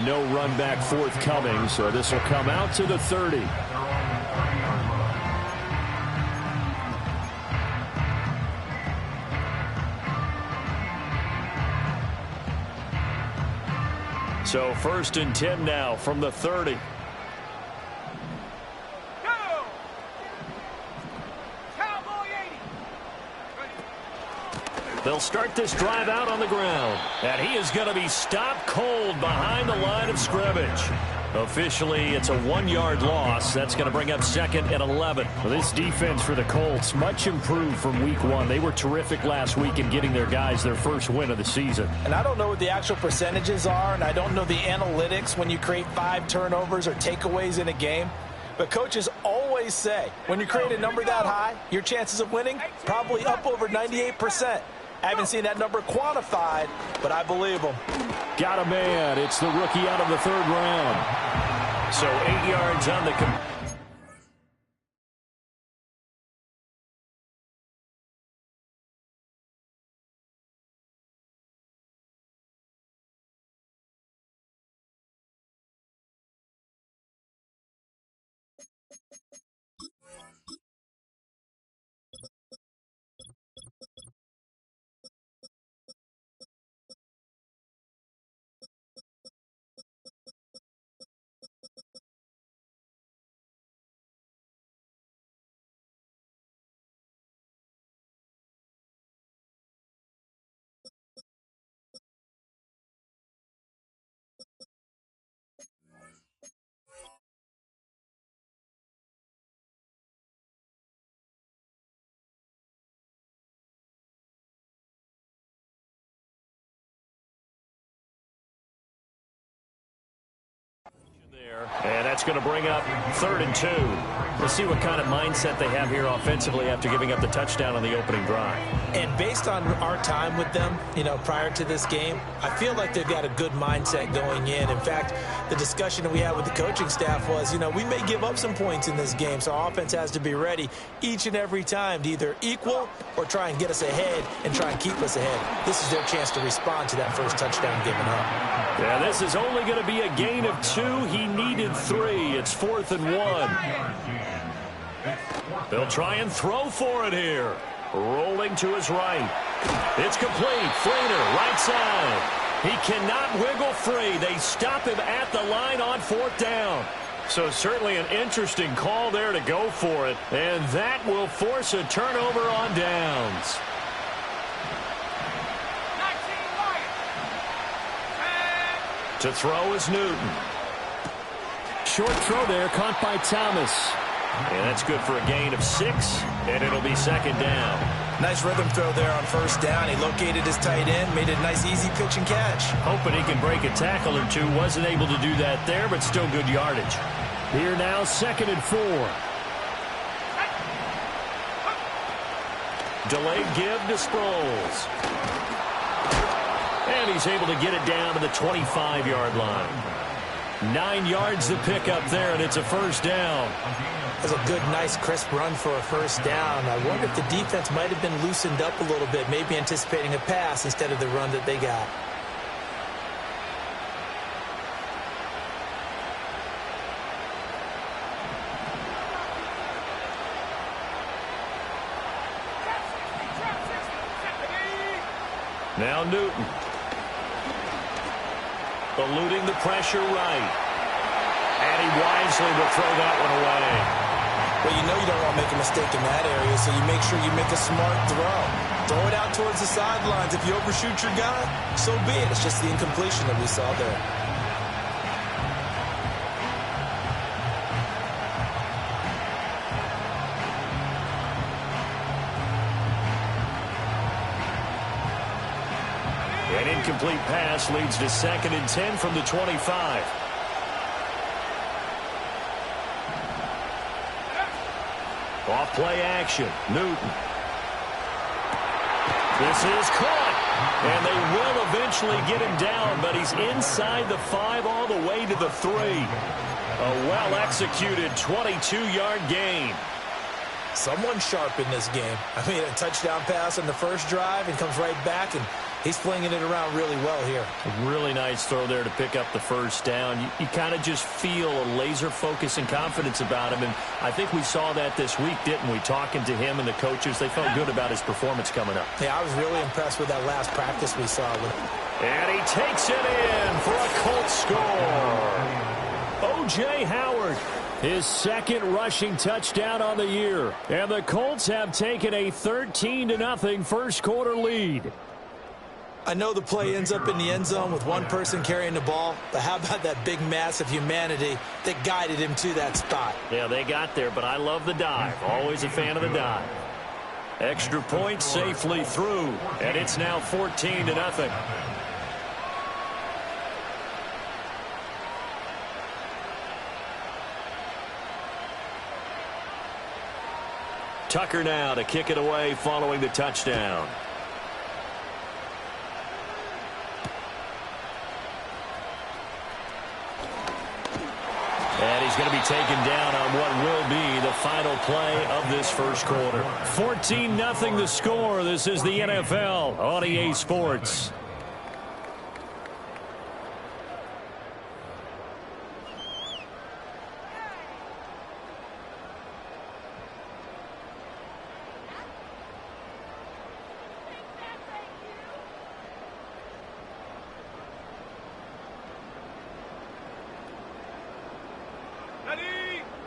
No run back forthcoming, so this will come out to the 30. So 1st and 10 now from the 30. They'll start this drive out on the ground. And he is going to be stopped cold behind the line of scrimmage. Officially, it's a 1-yard loss. That's going to bring up 2nd and 11. Well, this defense for the Colts, much improved from week 1. They were terrific last week in getting their guys their first win of the season. And I don't know what the actual percentages are, and I don't know the analytics when you create 5 turnovers or takeaways in a game. But coaches always say, when you create a number that high, your chances of winning probably up over 98%. I haven't seen that number quantified, but I believe them. Got a man. It's the rookie out of the 3rd round. So 8 yards on the and that's going to bring up 3rd and 2. Let's see what kind of mindset they have here offensively after giving up the touchdown on the opening drive. And based on our time with them, prior to this game, I feel like they've got a good mindset going in. In fact, the discussion that we had with the coaching staff was, we may give up some points in this game, so our offense has to be ready each and every time to either equal or try and get us ahead and try and keep us ahead. This is their chance to respond to that first touchdown given up. Yeah, this is only going to be a gain of 2. He needed 3. It's 4th and 1. They'll try and throw for it here. Rolling to his right. It's complete. Flainer, right side. He cannot wiggle free. They stop him at the line on 4th down. So certainly an interesting call there to go for it. And that will force a turnover on downs. To throw is Newton. Short throw there, caught by Thomas. And that's good for a gain of 6, and it'll be 2nd down. Nice rhythm throw there on 1st down. He located his tight end, made it a nice easy pitch and catch. Hoping he can break a tackle or 2. Wasn't able to do that there, but still good yardage. Here now, 2nd and 4. Delayed give to Sproles. And he's able to get it down to the 25-yard line. 9 yards to pick up there, and it's a 1st down. That's a good, nice, crisp run for a 1st down. I wonder if the defense might have been loosened up a little bit, maybe anticipating a pass instead of the run that they got. Now Newton. Eluding the pressure right. And he wisely will throw that one away. Well, you don't want to make a mistake in that area, so you make sure you make a smart throw. Throw it out towards the sidelines. If you overshoot your guy, so be it. It's just the incompletion that we saw there. An incomplete pass leads to 2nd and 10 from the 25. Off play action. Newton. This is caught. And they will eventually get him down, but he's inside the 5 all the way to the 3. A well-executed 22-yard gain. Someone sharp in this game. I mean, a touchdown pass on the first drive and comes right back and He's flinging it around really well here. Really nice throw there to pick up the first down. You kind of just feel a laser focus and confidence about him, and I think we saw that this week, didn't we? Talking to him and the coaches, they felt good about his performance coming up. Yeah, I was really impressed with that last practice we saw. And he takes it in for a Colts score. O.J. Howard, his second rushing touchdown on the year. And the Colts have taken a 13-0 first quarter lead. I know the play ends up in the end zone with one person carrying the ball, but how about that big mass of humanity that guided him to that spot? Yeah, they got there, but I love the dive. Always a fan of the dive. Extra point safely through, and it's now 14-0. Tucker now to kick it away following the touchdown. And he's going to be taken down on what will be the final play of this first quarter. 14-0 the score. This is the NFL on EA Sports.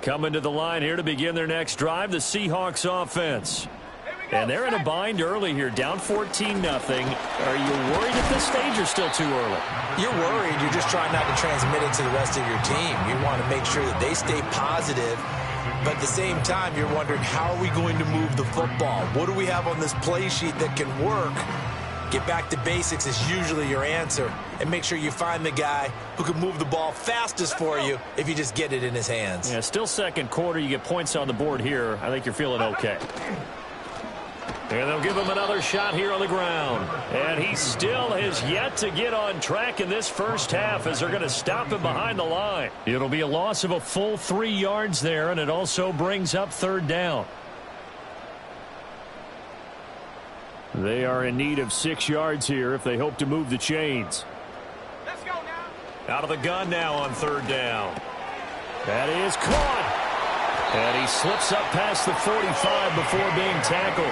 Coming to the line here to begin their next drive, the Seahawks offense. And they're in a bind early here, down 14-0. Are you worried at this stage or still too early? You're worried. You're just trying not to transmit it to the rest of your team. You want to make sure that they stay positive. But at the same time, you're wondering, how are we going to move the football? What do we have on this play sheet that can work? Get back to basics is usually your answer. And make sure you find the guy who can move the ball fastest for you if you just get it in his hands. Yeah, still second quarter. You get points on the board here. I think you're feeling okay. And they'll give him another shot here on the ground. And he still has yet to get on track in this first half as they're going to stop him behind the line. It'll be a loss of a full 3 yards there, and it also brings up third down. They are in need of 6 yards here if they hope to move the chains. Let's go now. Out of the gun now on third down. That is caught. And he slips up past the 45 before being tackled.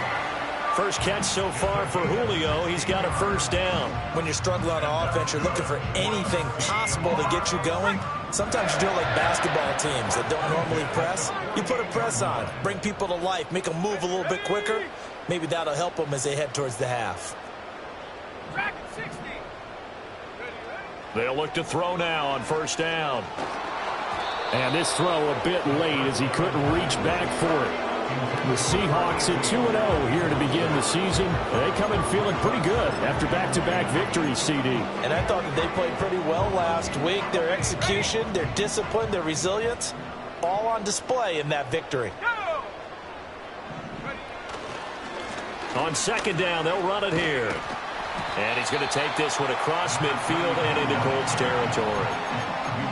First catch so far for Julio. He's got a first down. When you're struggling on offense, you're looking for anything possible to get you going. Sometimes you do it like basketball teams that don't normally press. You put a press on, bring people to life, make them move a little bit quicker. Maybe that'll help them as they head towards the half. Track 60. They'll look to throw now on first down. And this throw a bit late as he couldn't reach back for it. The Seahawks at 2-0 here to begin the season. They come in feeling pretty good after back-to-back victories, CD. And I thought that they played pretty well last week. Their execution, their discipline, their resilience, all on display in that victory. On second down, they'll run it here. And he's going to take this one across midfield and into Colts territory.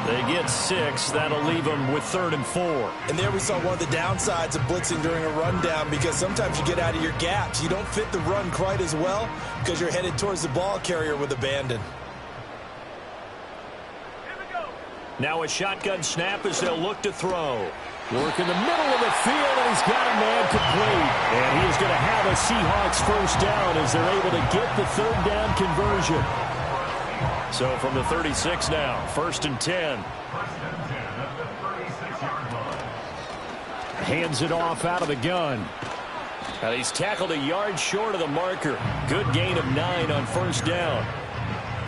They get 6. That'll leave them with 3rd and 4. And there we saw one of the downsides of blitzing during a rundown, because sometimes you get out of your gaps. You don't fit the run quite as well because you're headed towards the ball carrier with abandon. Now a shotgun snap as they'll look to throw. Work in the middle of the field, and he's got a man complete. And he is going to have a Seahawks first down as they're able to get the third down conversion. So from the 36 now, 1st and 10. Hands it off out of the gun. Now he's tackled a yard short of the marker. Good gain of 9 on first down.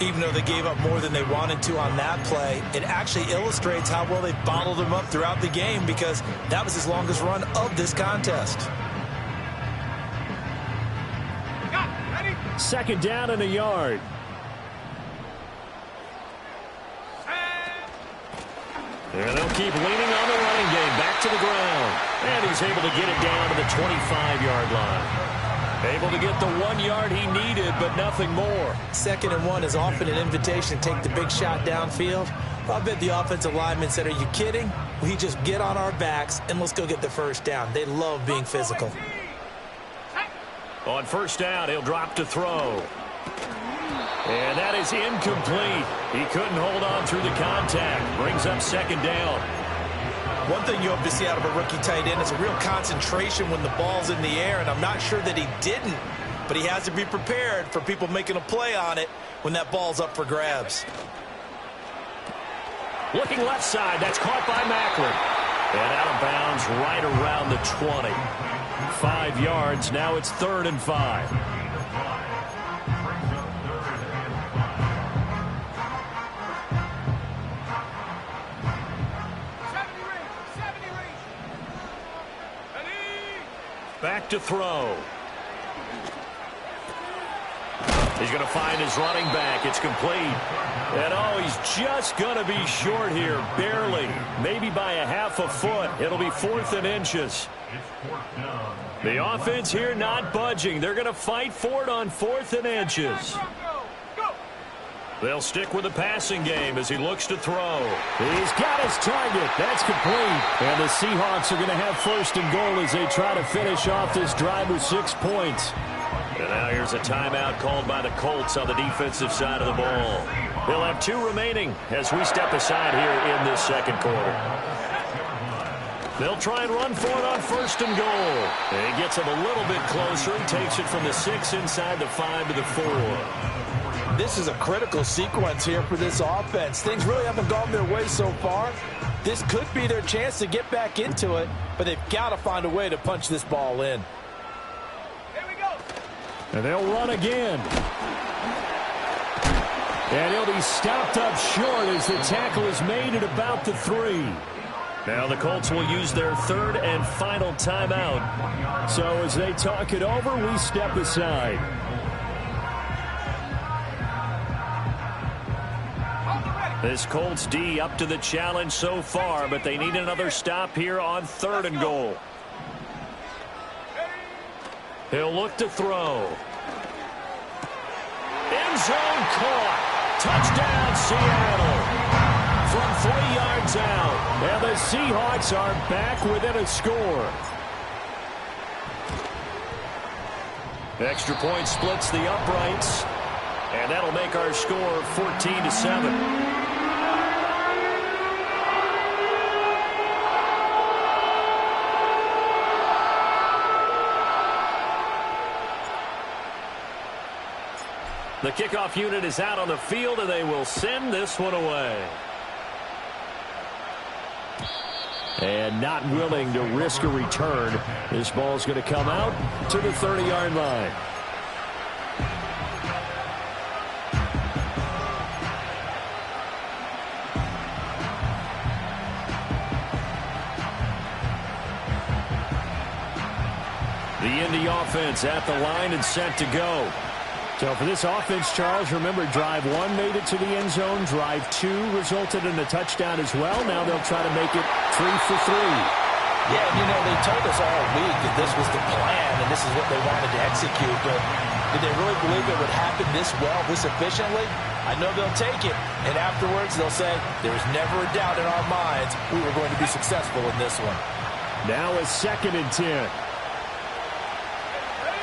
Even though they gave up more than they wanted to on that play, it actually illustrates how well they bottled him up throughout the game, because that was his longest run of this contest. Second down and a yard. And they'll keep leaning on the running game. Back to the ground. And he's able to get it down to the 25-yard line. Able to get the 1 yard he needed, but nothing more. 2nd and 1 is often an invitation to take the big shot downfield. I bet the offensive linemen said, are you kidding? We just get on our backs and let's go get the first down. They love being physical. On first down, he'll drop to throw. And that is incomplete. He couldn't hold on through the contact. Brings up second down. One thing you hope to see out of a rookie tight end is a real concentration when the ball's in the air, and I'm not sure that he didn't, but he has to be prepared for people making a play on it when that ball's up for grabs. Looking left side, that's caught by Macklin. And out of bounds right around the 20. 5 yards, now it's 3rd and 5. Back to throw. He's going to find his running back. It's complete. And, oh, he's just going to be short here, barely. Maybe by a half a foot. It'll be 4th and inches. The offense here not budging. They're going to fight for it on 4th and inches. They'll stick with the passing game as he looks to throw. He's got his target. That's complete. And the Seahawks are going to have 1st and goal as they try to finish off this drive with 6 points. And now here's a timeout called by the Colts on the defensive side of the ball. They'll have 2 remaining as we step aside here in this second quarter. They'll try and run for it on 1st and goal. And he gets him a little bit closer. He takes it from the 6 inside the 5 to the 4. This is a critical sequence here for this offense. Things really haven't gone their way so far. This could be their chance to get back into it, but they've got to find a way to punch this ball in. Here we go. And they'll run again. And he'll be stopped up short as the tackle is made at about the 3. Now the Colts will use their 3rd and final timeout. So as they talk it over, we step aside. This Colts D up to the challenge so far, but they need another stop here on 3rd and goal. He'll look to throw. End zone caught. Touchdown, Seattle. From 3 yards out. And the Seahawks are back within a score. Extra point splits the uprights. And that'll make our score 14-7. The kickoff unit is out on the field, and they will send this one away. And not willing to risk a return. This ball's going to come out to the 30-yard line. The Indy offense at the line and set to go. So for this offense, Charles, remember drive 1 made it to the end zone. Drive 2 resulted in a touchdown as well. Now they'll try to make it 3 for 3. Yeah, you know, they told us all week that this was the plan and this is what they wanted to execute. But did they really believe it would happen this well, this efficiently? I know they'll take it. And afterwards, they'll say, there was never a doubt in our minds we were going to be successful in this one. Now a 2nd and 10.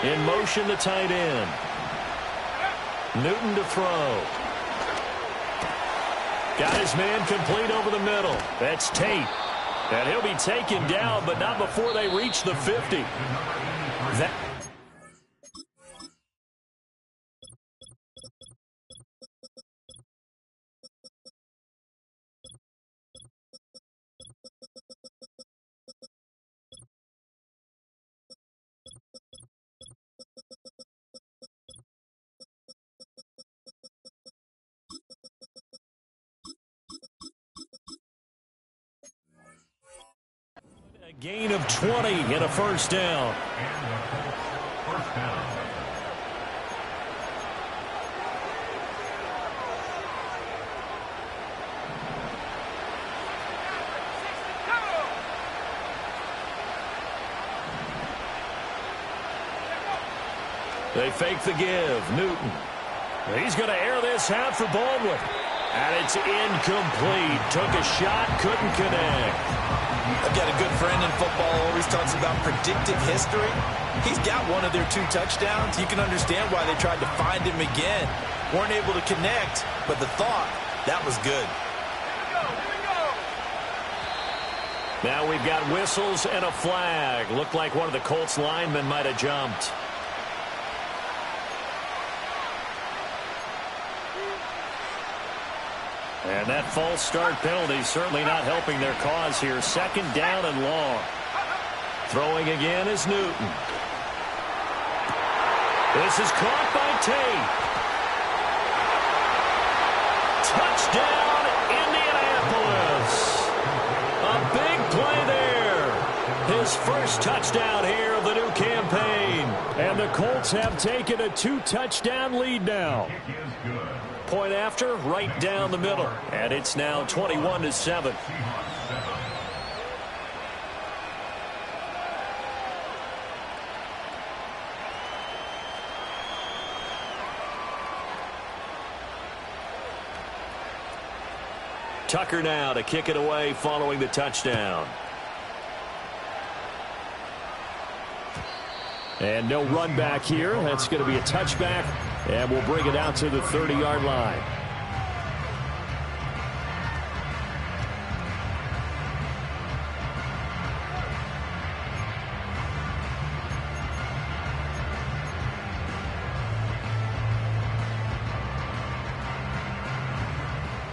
In motion, the tight end. Newton to throw. Got his man complete over the middle. That's Tate. And he'll be taken down, but not before they reach the 50. A gain of 20 and a 1st down. They fake the give. Newton. He's going to air this out for Baldwin. And it's incomplete. Took a shot, couldn't connect. I've got a good friend in football, always talks about predictive history. He's got one of their 2 touchdowns. You can understand why they tried to find him again. Weren't able to connect, but the thought, that was good. Now we've got whistles and a flag. Looked like one of the Colts linemen might have jumped. And that false start penalty certainly not helping their cause here. 2nd down and long. Throwing again is Newton. This is caught by Tate. Touchdown, Indianapolis. A big play there. His first touchdown here of the new campaign. And the Colts have taken a 2-touchdown lead now. Point after, right down the middle. And it's now 21-7. Tucker now to kick it away following the touchdown. And no run back here. That's going to be a touchback. And we'll bring it out to the 30-yard line.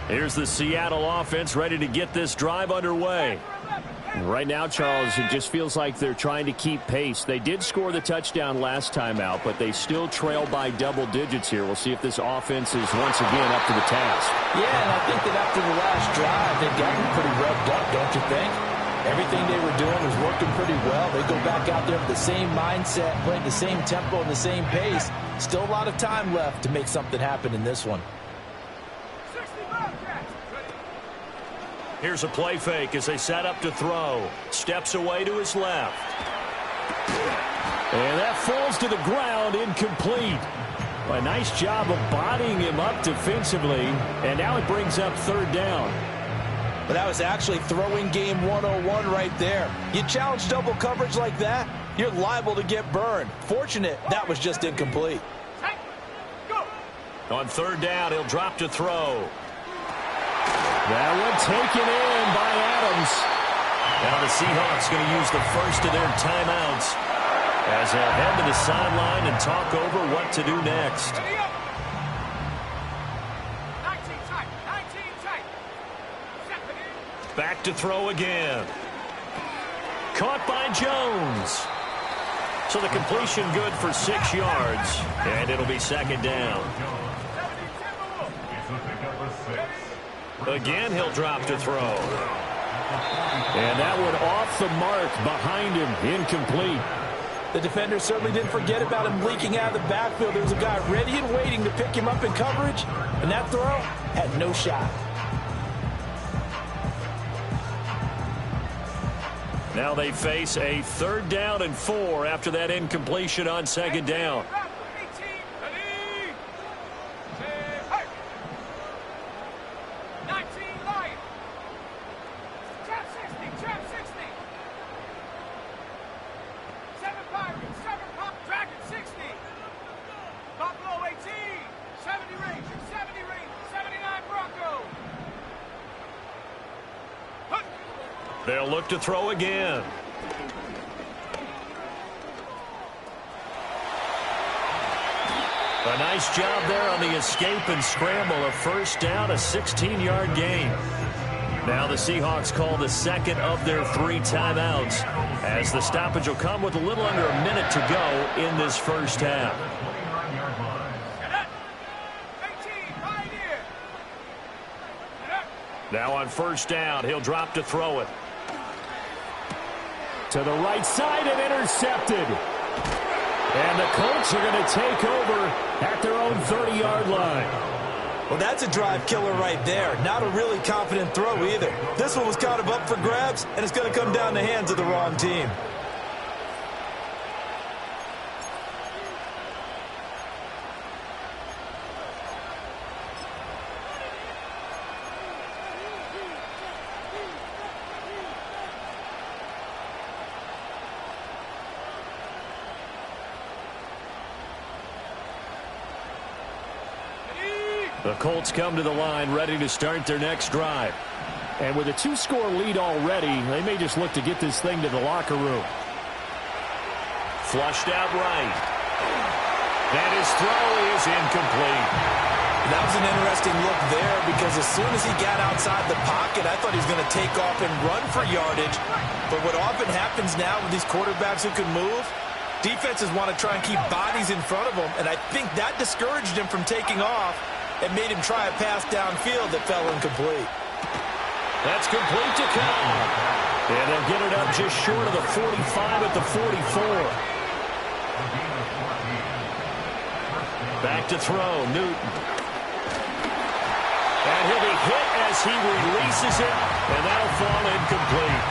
Here's the Seattle offense ready to get this drive underway. Right now, Charles, it just feels like they're trying to keep pace. They did score the touchdown last time out, but they still trail by double digits here. We'll see if this offense is once again up to the task. Yeah, and I think that after the last drive, they've gotten pretty revved up, don't you think? Everything they were doing was working pretty well. They go back out there with the same mindset, playing the same tempo and the same pace. Still a lot of time left to make something happen in this one. Here's a play fake as they set up to throw. Steps away to his left. And that falls to the ground, incomplete. A nice job of bodying him up defensively. And now it brings up 3rd down. But that was actually throwing game 101 right there. You challenge double coverage like that, you're liable to get burned. Fortunate that was just incomplete. On 3rd down, he'll drop to throw. That one taken in by Adams. Now the Seahawks going to use the first of their timeouts as they'll head to the sideline and talk over what to do next. Back to throw again. Caught by Jones. So the completion good for 6 yards, and it'll be 2nd down. Again, he'll drop to throw. And that one off the mark behind him, incomplete. The defender certainly didn't forget about him leaking out of the backfield. There was a guy ready and waiting to pick him up in coverage, and that throw had no shot. Now they face a 3rd down and 4 after that incompletion on 2nd down. They'll look to throw again. A nice job there on the escape and scramble. A 1st down, a 16-yard gain. Now the Seahawks call the 2nd of their 3 timeouts as the stoppage will come with a little under a minute to go in this 1st half. Now on 1st down, he'll drop to throw it. To the right side and intercepted. And the Colts are going to take over at their own 30-yard line. Well, that's a drive killer right there. Not a really confident throw either. This one was kind of up for grabs, and it's going to come down the hands of the wrong team. The Colts come to the line ready to start their next drive. And with a 2-score lead already, they may just look to get this thing to the locker room. Flushed out right. And his throw is incomplete. That was an interesting look there because as soon as he got outside the pocket, I thought he was going to take off and run for yardage. But what often happens now with these quarterbacks who can move, defenses want to try and keep bodies in front of them, and I think that discouraged him from taking off and made him try a pass downfield that fell incomplete. That's complete to Cobb. And they'll get it up just short of the 45 at the 44. Back to throw, Newton. And he'll be hit as he releases it, and that'll fall incomplete.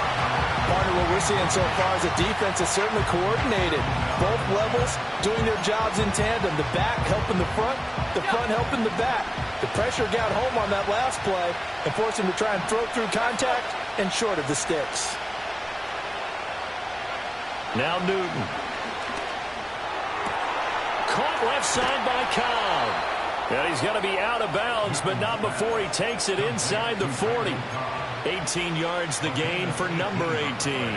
Part of what we're seeing so far is the defense is certainly coordinated. Both levels doing their jobs in tandem. The back helping the front helping the back. The pressure got home on that last play and forced him to try and throw through contact and short of the sticks. Now Newton. Caught left side by Cobb. And he's going to be out of bounds, but not before he takes it inside the 40. 18 yards the gain for number 18.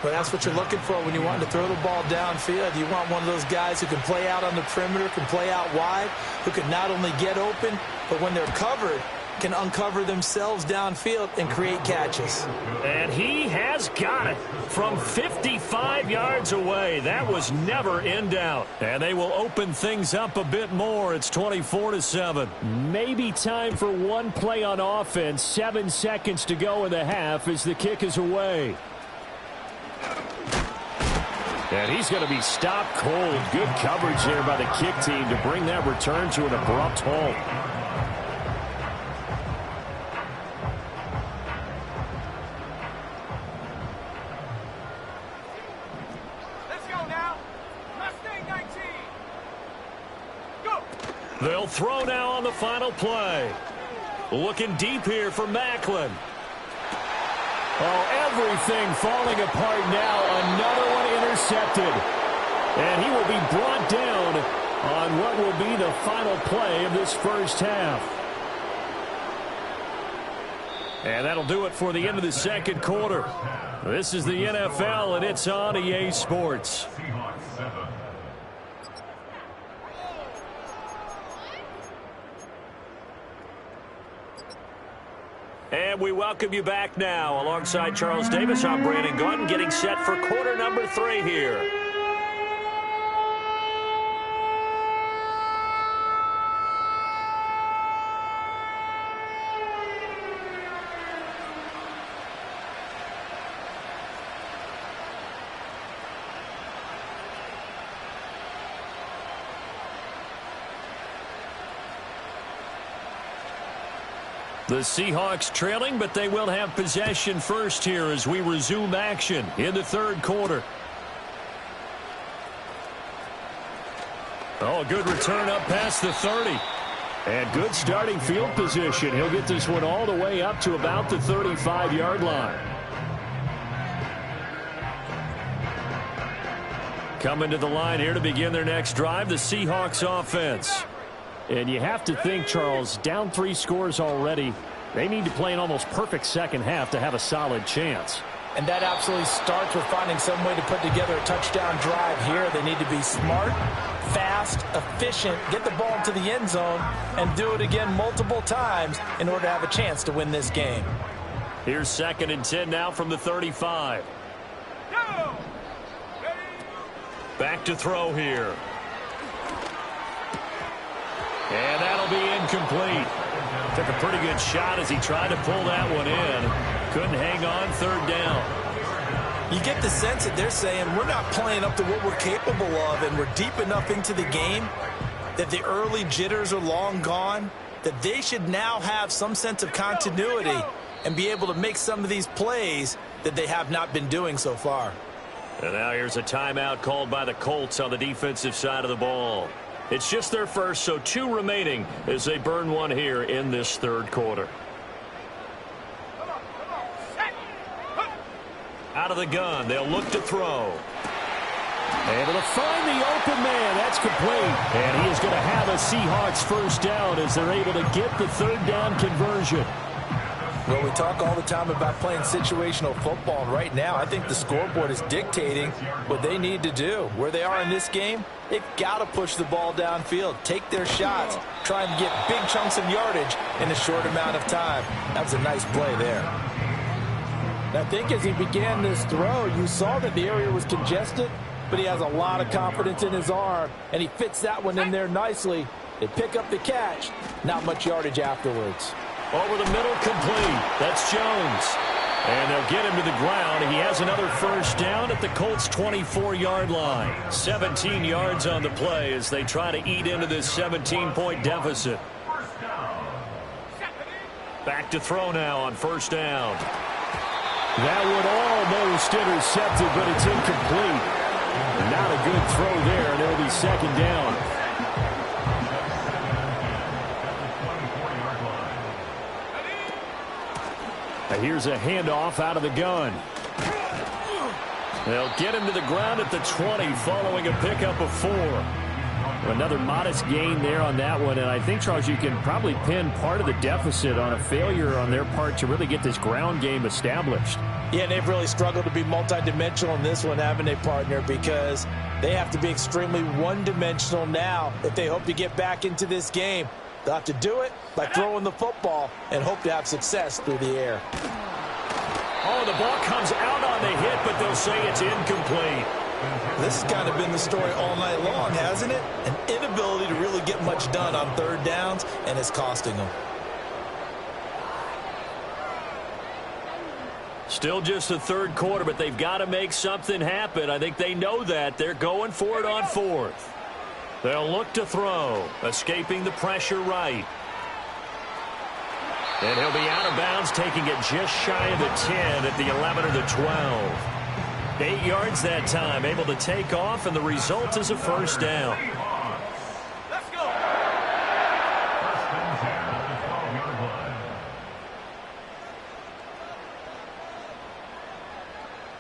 Well, that's what you're looking for when you want to throw the ball downfield. You want one of those guys who can play out on the perimeter, can play out wide, who can not only get open, but when they're covered, can uncover themselves downfield and create catches. And he has got it from 55 yards away. That was never in doubt. And they will open things up a bit more. It's 24-7. Maybe time for one play on offense. 7 seconds to go in the half as the kick is away. And he's going to be stopped cold. Good coverage there by the kick team to bring that return to an abrupt halt. Let's go now. Mustang 19. Go. They'll throw now on the final play. Looking deep here for Macklin. Oh, everything falling apart now. Another one intercepted. And he will be brought down on what will be the final play of this first half. And that'll do it for the end of the second quarter. This is the NFL, and it's on EA Sports. And we welcome you back now. Alongside Charles Davis, I'm Brandon Gaudin, getting set for quarter number 3 here. The Seahawks trailing, but they will have possession first here as we resume action in the third quarter. Oh, good return up past the 30. And good starting field position. He'll get this one all the way up to about the 35-yard line. Coming to the line here to begin their next drive, the Seahawks offense. And you have to think, Charles, down 3 scores already. They need to play an almost perfect second half to have a solid chance. And that absolutely starts with finding some way to put together a touchdown drive here. They need to be smart, fast, efficient, get the ball to the end zone, and do it again multiple times in order to have a chance to win this game. Here's 2nd and 10 now from the 35. Go. Ready. Back to throw here. And that'll be incomplete. Took a pretty good shot as he tried to pull that one in. Couldn't hang on, 3rd down. You get the sense that they're saying we're not playing up to what we're capable of, and we're deep enough into the game that the early jitters are long gone, that they should now have some sense of continuity and be able to make some of these plays that they have not been doing so far. And now here's a timeout called by the Colts on the defensive side of the ball. It's just their first, so 2 remaining as they burn one here in this third quarter. Out of the gun, they'll look to throw. Able to find the open man. That's complete. And he is going to have a Seahawks first down as they're able to get the third down conversion. Well, we talk all the time about playing situational football, and right now I think the scoreboard is dictating what they need to do. Where they are in this game, they've got to push the ball downfield, take their shots, try and get big chunks of yardage in a short amount of time. That was a nice play there. I think as he began this throw, you saw that the area was congested, but he has a lot of confidence in his arm, and he fits that one in there nicely. They pick up the catch, not much yardage afterwards. Over the middle, complete. That's Jones. And they'll get him to the ground. He has another first down at the Colts' 24-yard line. 17 yards on the play as they try to eat into this 17-point deficit. Back to throw now on first down. That would almost intercepted, but it's incomplete. Not a good throw there, and it'll be second down. Here's a handoff out of the gun. They'll get him to the ground at the 20 following a pickup of 4. Another modest gain there on that one, and I think, Charles, you can probably pin part of the deficit on a failure on their part to really get this ground game established. Yeah, they've really struggled to be multidimensional in this one, haven't they, partner? Because they have to be extremely one-dimensional now if they hope to get back into this game. They'll have to do it by throwing the football and hope to have success through the air. Oh, the ball comes out on the hit, but they'll say it's incomplete. This has kind of been the story all night long, hasn't it? An inability to really get much done on third downs, and it's costing them. Still just the third quarter, but they've got to make something happen. I think they know that. They're going for it on fourth. They'll look to throw, escaping the pressure right. And he'll be out of bounds, taking it just shy of the 10 at the 11 or the 12. 8 yards that time, able to take off, and the result is a first down. Let's go.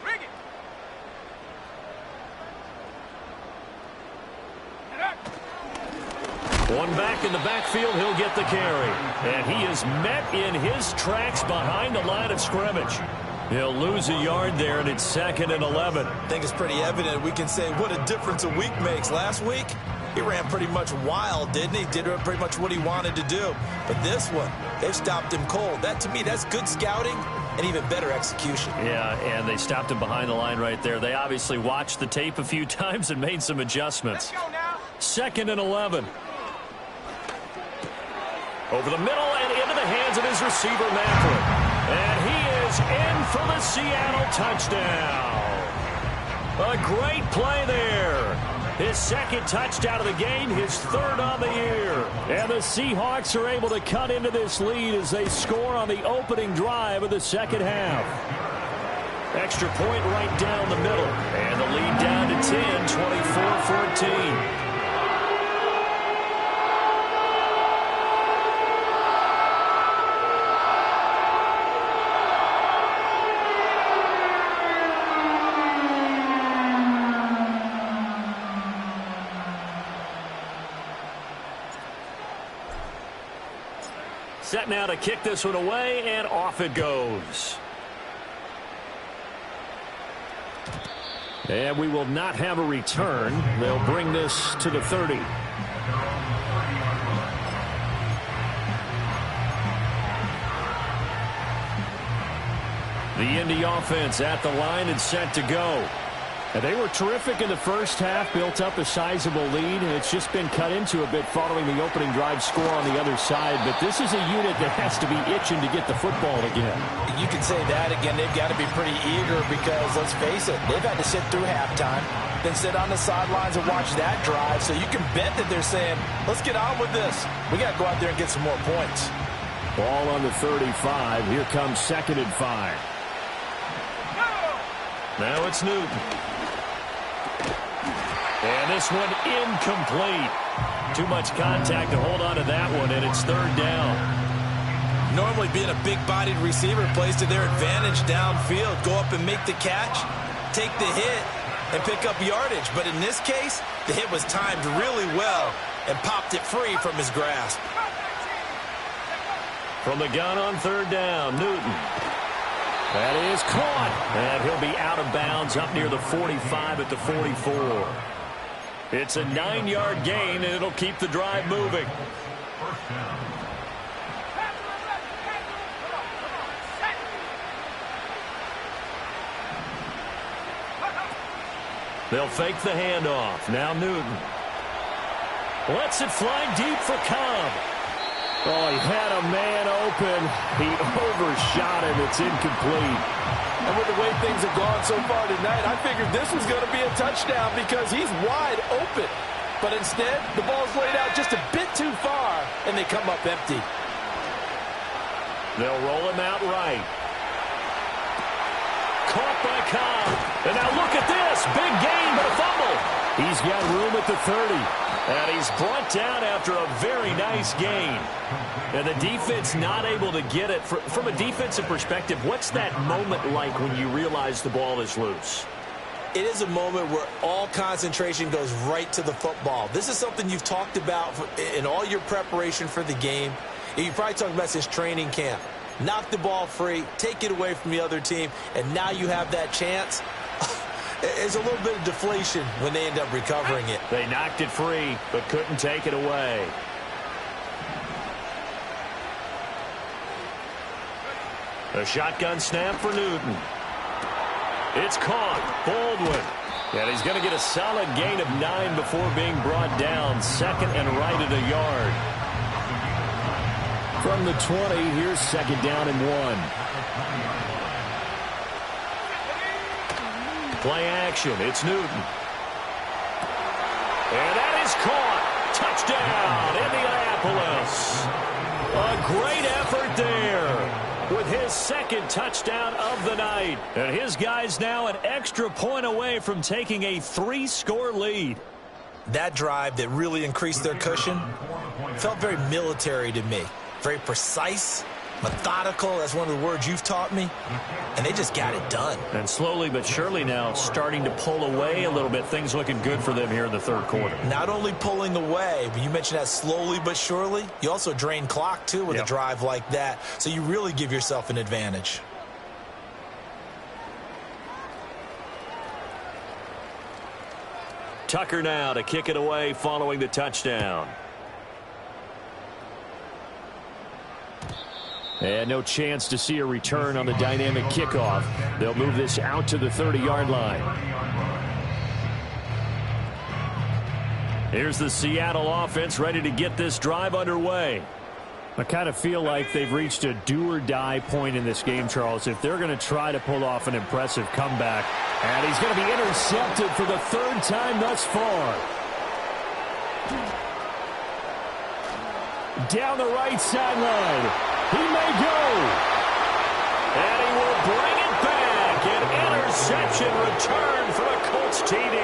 Bring it. One back in the backfield, he'll get the carry. And he is met in his tracks behind the line of scrimmage. He'll lose a yard there, and it's 2nd and 11. I think it's pretty evident. We can say what a difference a week makes. Last week, he ran pretty much wild, didn't he? Did pretty much what he wanted to do. But this one, they've stopped him cold. That, to me, that's good scouting and even better execution. Yeah, and they stopped him behind the line right there. They obviously watched the tape a few times and made some adjustments. Let's go now. 2nd and 11. Over the middle and into the hands of his receiver, Macklin. And he is in for the Seattle touchdown. A great play there. His 2nd touchdown of the game, his 3rd on the year. And the Seahawks are able to cut into this lead as they score on the opening drive of the second half. Extra point right down the middle. And the lead down to 10, 24-14. Set now to kick this one away, and off it goes. And we will not have a return. They'll bring this to the 30. The Indy offense at the line and set to go. And they were terrific in the first half, built up a sizable lead, and it's just been cut into a bit following the opening drive score on the other side. But this is a unit that has to be itching to get the football again. You can say that again. They've got to be pretty eager because, let's face it, they've had to sit through halftime, then sit on the sidelines and watch that drive. So you can bet that they're saying, let's get on with this. We got to go out there and get some more points. Ball on the 35. Here comes 2nd and 5. Now it's Newton. And this one incomplete. Too much contact to hold on to that one, and it's 3rd down. Normally being a big-bodied receiver plays to their advantage downfield. Go up and make the catch, take the hit, and pick up yardage. But in this case, the hit was timed really well and popped it free from his grasp. From the gun on third down, Newton. That is caught. And he'll be out of bounds up near the 45 at the 44. It's a 9-yard gain, and it'll keep the drive moving. They'll fake the handoff. Now Newton. Lets it fly deep for Cobb. Oh, he had a man open. He overshot him. It's incomplete. And with the way things have gone so far tonight, I figured this was going to be a touchdown because he's wide open. But instead, the ball's laid out just a bit too far, and they come up empty. They'll roll him out right. Caught by Cobb. And now look at this. Big gain, but a fumble. He's got room at the 30. And he's brought down after a very nice gain. And the defense not able to get it. From a defensive perspective, what's that moment like when you realize the ball is loose? It is a moment where all concentration goes right to the football. This is something you've talked about in all your preparation for the game. You probably talked about since training camp. Knock the ball free, take it away from the other team, and now you have that chance. It's a little bit of deflation when they end up recovering it. They knocked it free, but couldn't take it away. A shotgun snap for Newton. It's caught. Baldwin. And he's going to get a solid gain of 9 before being brought down. Second and right at a yard. From the 20, here's second down and 1. Play action. It's Newton. And that is caught. Touchdown, Indianapolis. A great effort there with his second touchdown of the night. And his guys now an extra point away from taking a 3-score lead. That drive that really increased their cushion felt very military to me. Very precise, methodical. That's one of the words you've taught me. And they just got it done. And slowly but surely now starting to pull away a little bit. Things looking good for them here in the third quarter. Not only pulling away, but you mentioned that slowly but surely. You also drain clock, too, with a drive like that. So you really give yourself an advantage. Tucker now to kick it away following the touchdown. And no chance to see a return on the dynamic kickoff. They'll move this out to the 30-yard line. Here's the Seattle offense ready to get this drive underway. I kind of feel like they've reached a do-or-die point in this game, Charles. If they're going to try to pull off an impressive comeback. And he's going to be intercepted for the third time thus far. Down the right sideline. He may go. And he will bring it back. An interception return for a Colts TD.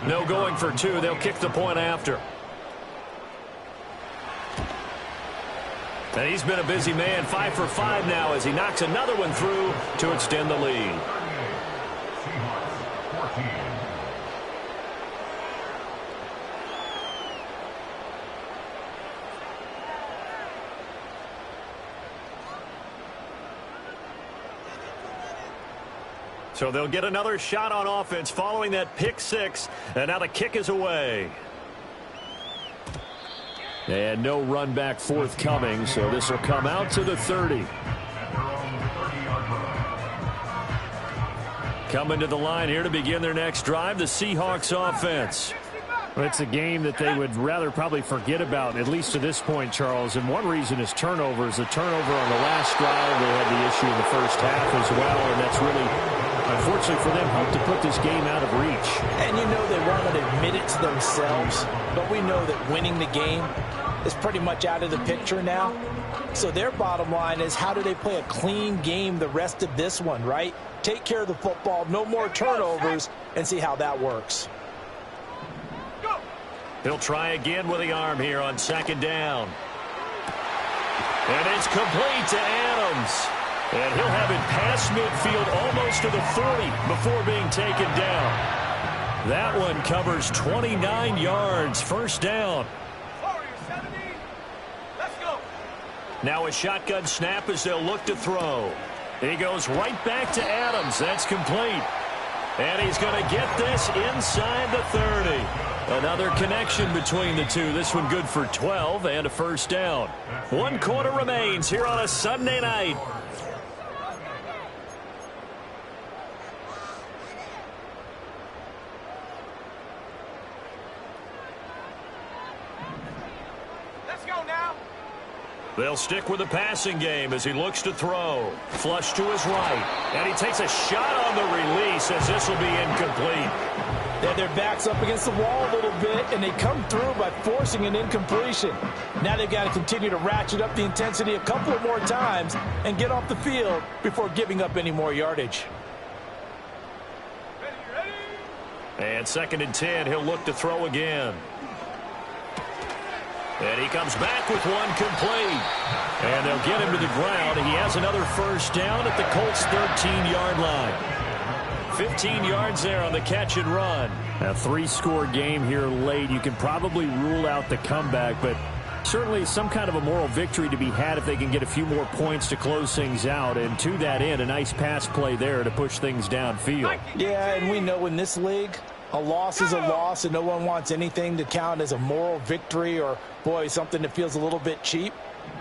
No going for 2. They'll kick the point after. And he's been a busy man. 5 for 5 now as he knocks another one through to extend the lead. So they'll get another shot on offense following that pick 6. And now the kick is away. And no run back forthcoming, so this will come out to the 30. Coming to the line here to begin their next drive, the Seahawks offense. Well, it's a game that they would rather probably forget about, at least to this point, Charles. And one reason is turnovers. The turnover on the last drive, they had the issue in the first half as well, and that's really, unfortunately for them, helped to put this game out of reach. And you know they won't admit it to themselves, but we know that winning the game is pretty much out of the picture now. So their bottom line is, how do they play a clean game the rest of this one, right? Take care of the football, no more turnovers, and see how that works. He'll try again with the arm here on second down. And it's complete to Adams. And he'll have it past midfield almost to the 40 before being taken down. That one covers 29 yards. First down. Let's go. Now a shotgun snap as they'll look to throw. He goes right back to Adams. That's complete. And he's going to get this inside the 30. Another connection between the two. This one good for 12 and a first down. 1 quarter remains here on a Sunday night. Let's go now. They'll stick with the passing game as he looks to throw. Flush to his right. And he takes a shot on the release as this will be incomplete. They had their backs up against the wall a little bit, and they come through by forcing an incompletion. Now they've got to continue to ratchet up the intensity a couple of more times and get off the field before giving up any more yardage. And 2nd and 10, he'll look to throw again. And he comes back with one complete. And they'll get him to the ground. He has another first down at the Colts' 13-yard line. 15 yards there on the catch and run. A 3-score game here late. You can probably rule out the comeback, but certainly some kind of a moral victory to be had if they can get a few more points to close things out. And to that end, a nice pass play there to push things downfield. Yeah, and we know in this league, a loss is a loss, and no one wants anything to count as a moral victory or, boy, something that feels a little bit cheap.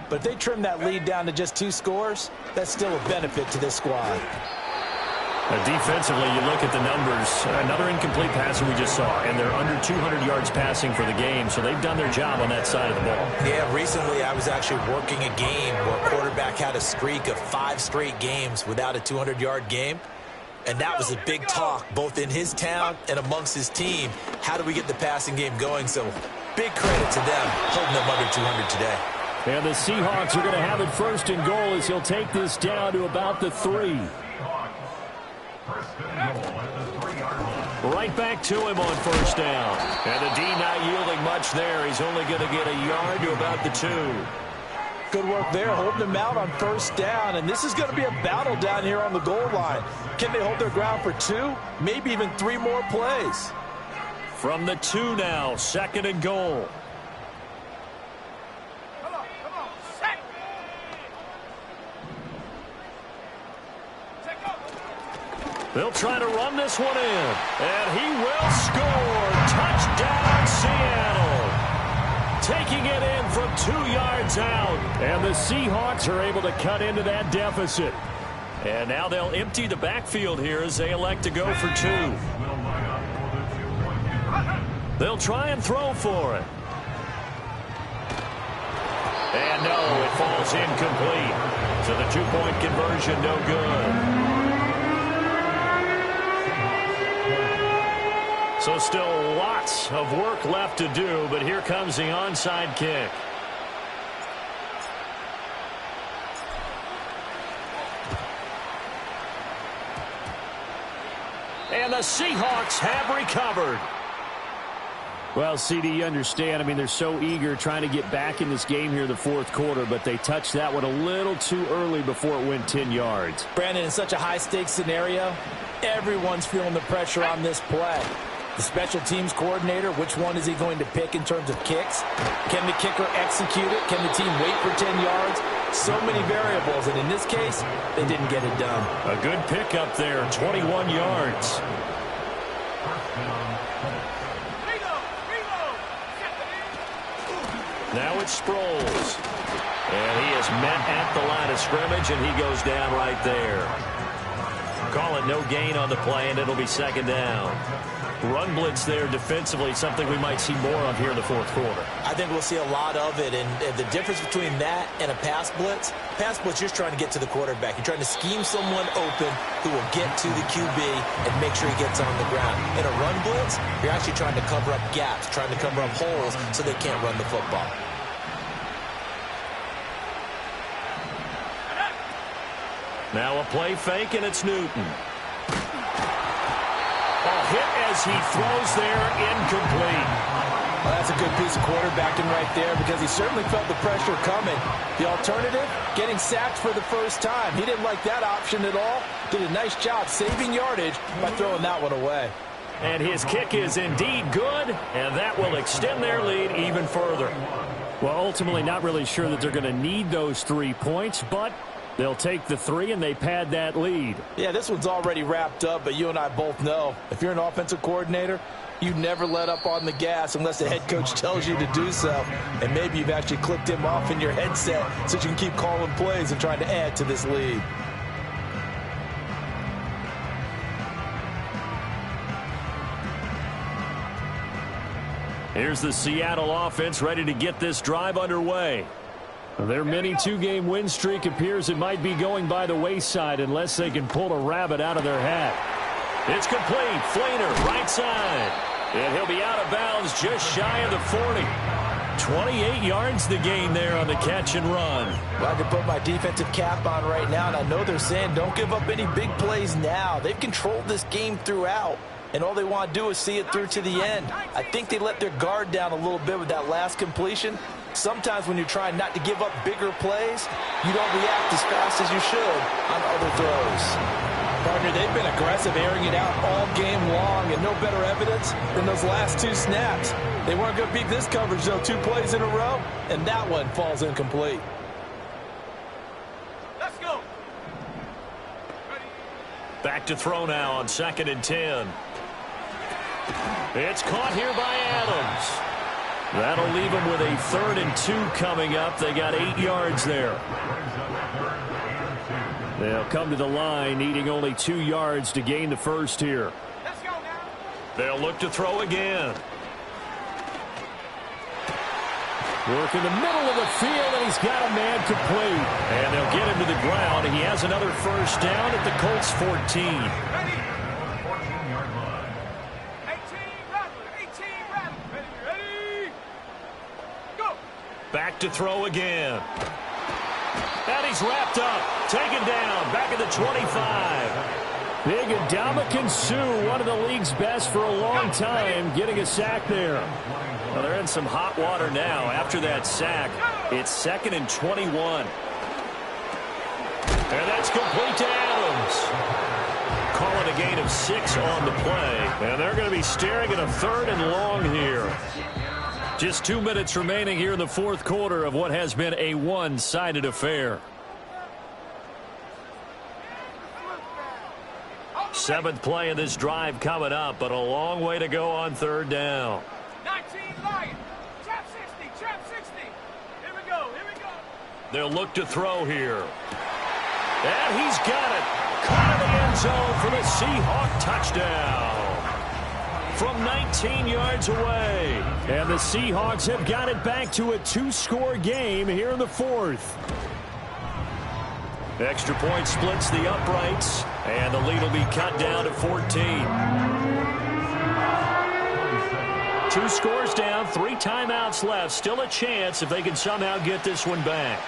But if they trim that lead down to just 2 scores, that's still a benefit to this squad. Defensively, you look at the numbers. Another incomplete pass we just saw, and they're under 200 yards passing for the game, so they've done their job on that side of the ball. Yeah, recently I was actually working a game where a quarterback had a streak of 5 straight games without a 200-yard game. And that was a big talk, both in his town and amongst his team. How do we get the passing game going? So big credit to them, holding them under 200 today. And the Seahawks are going to have it 1st and goal as he'll take this down to about the 3. Right back to him on first down. And the D not yielding much there. He's only going to get a yard to about the 2. Good work there, holding them out on first down. And this is going to be a battle down here on the goal line. Can they hold their ground for 2, maybe even 3 more plays? From the 2 now, 2nd and goal. Come on, set. Take over. They'll try to run this one in. And he will score. Touchdown, Seattle. Taking it in from 2 yards out. And the Seahawks are able to cut into that deficit. And now they'll empty the backfield here as they elect to go for 2. They'll try and throw for it. And no, it falls incomplete. So the 2-point conversion no good. So still lots of work left to do, but here comes the onside kick. And the Seahawks have recovered. Well, CD, you understand. I mean, they're so eager trying to get back in this game here in the 4th quarter, but they touched that one a little too early before it went 10 yards. Brandon, in such a high-stakes scenario, everyone's feeling the pressure on this play. The special teams coordinator, which one is he going to pick in terms of kicks? Can the kicker execute it? Can the team wait for 10 yards? So many variables, and in this case, they didn't get it done. A good pickup there, 21 yards. Now it's Sproles. And he is met at the line of scrimmage, and he goes down right there. Call it no gain on the play, and it'll be 2nd down. Run blitz there defensively, something we might see more of here in the 4th quarter. I think we'll see a lot of it, and the difference between that and a pass blitz, you're just trying to get to the quarterback. You're trying to scheme someone open who will get to the QB and make sure he gets on the ground. In a run blitz, you're actually trying to cover up gaps, trying to cover up holes so they can't run the football. Now a play fake, and it's Newton. A hit as he throws there, incomplete. Well, that's a good piece of quarterbacking right there because he certainly felt the pressure coming. The alternative, getting sacked for the first time. He didn't like that option at all. Did a nice job saving yardage by throwing that one away. And his kick is indeed good, and that will extend their lead even further. Well, ultimately not really sure that they're going to need those 3 points, but they'll take the 3 and they pad that lead. Yeah, this one's already wrapped up, but you and I both know if you're an offensive coordinator, you never let up on the gas unless the head coach tells you to do so. And maybe you've actually clicked him off in your headset so you can keep calling plays and trying to add to this lead. Here's the Seattle offense ready to get this drive underway. Their mini 2-game win streak appears it might be going by the wayside unless they can pull a rabbit out of their hat. It's complete. Flainer, right side. And he'll be out of bounds just shy of the 40. 28 yards to gain there on the catch and run. Well, I can put my defensive cap on right now, and I know they're saying don't give up any big plays now. They've controlled this game throughout, and all they want to do is see it through to the end. I think they let their guard down a little bit with that last completion. Sometimes when you're trying not to give up bigger plays, you don't react as fast as you should on other throws. Partner, they've been aggressive, airing it out all game long, and no better evidence than those last 2 snaps. They weren't going to beat this coverage, though, 2 plays in a row, and that one falls incomplete. Let's go. Back to throw now on 2nd and 10. It's caught here by Adams. That'll leave them with a 3rd and 2 coming up. They got 8 yards there. They'll come to the line needing only 2 yards to gain the first here. Let's go now. They'll look to throw again. Work in the middle of the field, and he's got a man complete. And they'll get him to the ground. He has another first down at the Colts 14. Ready. 14-yard line. 18 Rattler. 18 Rattler. Ready. Go. Back to throw again. And he's wrapped up. Taken down. Back at the 25. Big Ndamukong Suh, one of the league's best for a long time, getting a sack there. Well, they're in some hot water now. After that sack, it's 2nd and 21. And that's complete to Adams. Calling a gain of 6 on the play. And they're going to be staring at a 3rd and long here. Just 2 minutes remaining here in the 4th quarter of what has been a one-sided affair. 7th play of this drive coming up, but a long way to go on 3rd down. 19 Lions. Trap 60. Trap 60. Here we go. Here we go. They'll look to throw here. And he's got it. Caught in the end zone for the Seahawks touchdown. From 19 yards away. And the Seahawks have got it back to a 2-score game here in the 4th. Extra point splits the uprights, and the lead will be cut down to 14. 2 scores down, 3 timeouts left. Still a chance if they can somehow get this one back.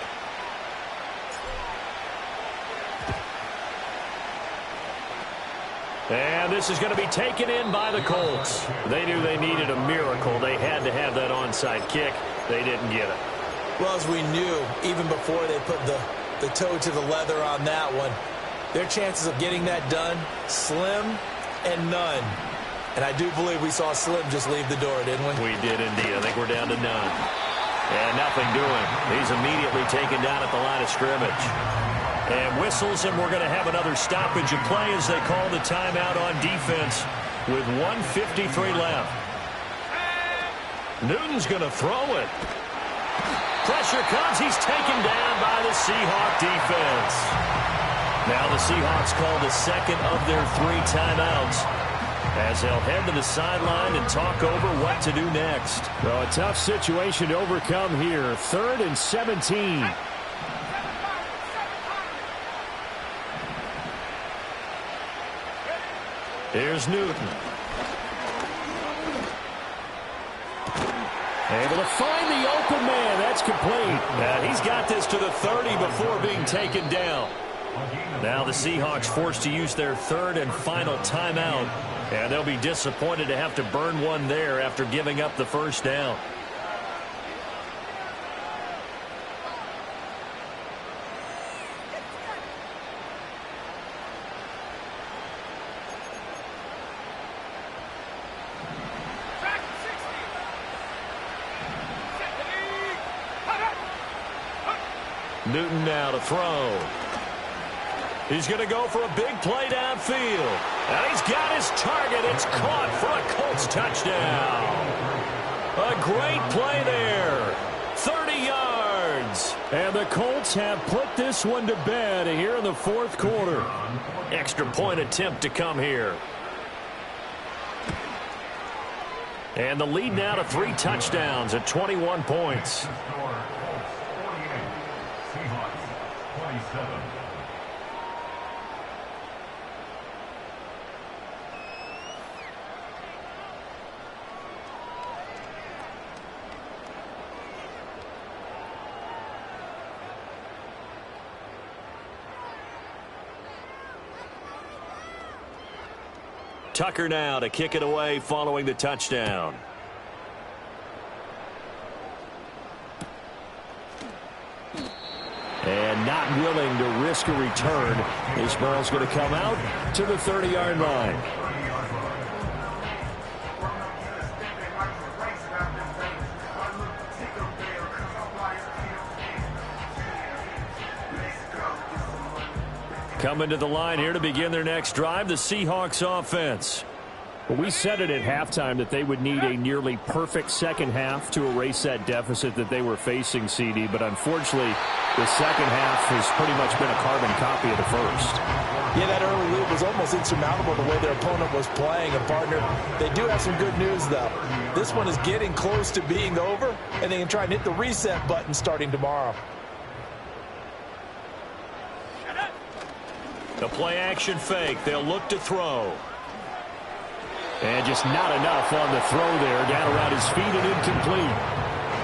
And this is going to be taken in by the Colts. They knew they needed a miracle. They had to have that onside kick. They didn't get it. Well, as we knew, even before they put the toe to the leather on that one, their chances of getting that done, slim and none. And I do believe we saw Slim just leave the door, didn't we? We did indeed. I think we're down to none. And nothing doing. He's immediately taken down at the line of scrimmage. And whistles, and we're going to have another stoppage of play as they call the timeout on defense with 1:53 left. Newton's going to throw it. Pressure comes. He's taken down by the Seahawk defense. Now the Seahawks call the 2nd of their 3 timeouts as they'll head to the sideline and talk over what to do next. Well, a tough situation to overcome here. 3rd and 17. Here's Newton. Able to find the open man. That's complete. And he's got this to the 30 before being taken down. Now the Seahawks forced to use their third and final timeout, and they'll be disappointed to have to burn one there after giving up the first down. Newton now to throw. He's going to go for a big play downfield. And he's got his target. It's caught for a Colts touchdown. A great play there. 30 yards. And the Colts have put this one to bed here in the fourth quarter. Extra point attempt to come here. And the lead now to 3 touchdowns at 21 points. Tucker now to kick it away following the touchdown. And not willing to risk a return. This ball's going to come out to the 30-yard line. Coming to the line here to begin their next drive, the Seahawks offense. Well, we said it at halftime that they would need a nearly perfect second half to erase that deficit that they were facing, CD. But unfortunately, the second half has pretty much been a carbon copy of the first. Yeah, that early lead was almost insurmountable the way their opponent was playing. And, partner, they do have some good news, though. This one is getting close to being over, and they can try and hit the reset button starting tomorrow. The play action fake. They'll look to throw. And just not enough on the throw there. Down around his feet and incomplete.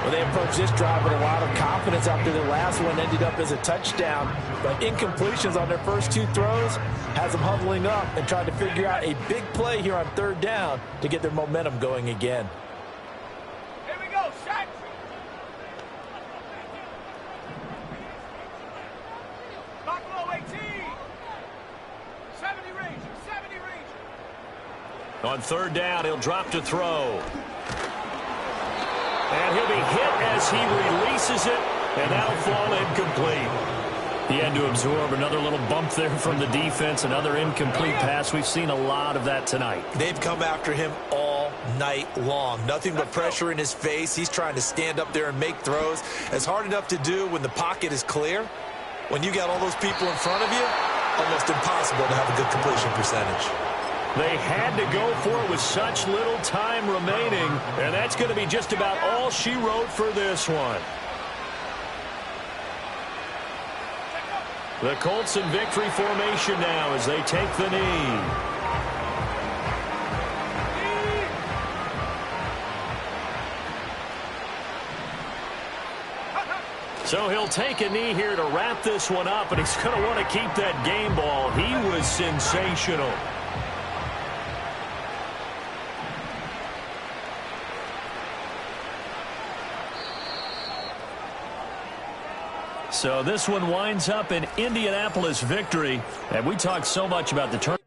Well, they approached this drive with a lot of confidence after their last one ended up as a touchdown. But incompletions on their first 2 throws has them huddling up and trying to figure out a big play here on 3rd down to get their momentum going again. Here we go, shot. Buffalo 18. 70 Ranger, 70 Ranger. On 3rd down, he'll drop to throw. And he'll be hit as he releases it, and that'll fall incomplete. He had to absorb another little bump there from the defense, another incomplete pass. We've seen a lot of that tonight. They've come after him all night long. Nothing but pressure in his face. He's trying to stand up there and make throws. It's hard enough to do when the pocket is clear. When you got all those people in front of you, almost impossible to have a good completion percentage. They had to go for it with such little time remaining, and that's going to be just about all she wrote for this one. The Colts in victory formation now as they take the knee. So he'll take a knee here to wrap this one up, and he's going to want to keep that game ball. He was sensational. So this one winds up an Indianapolis victory. And we talked so much about the turn.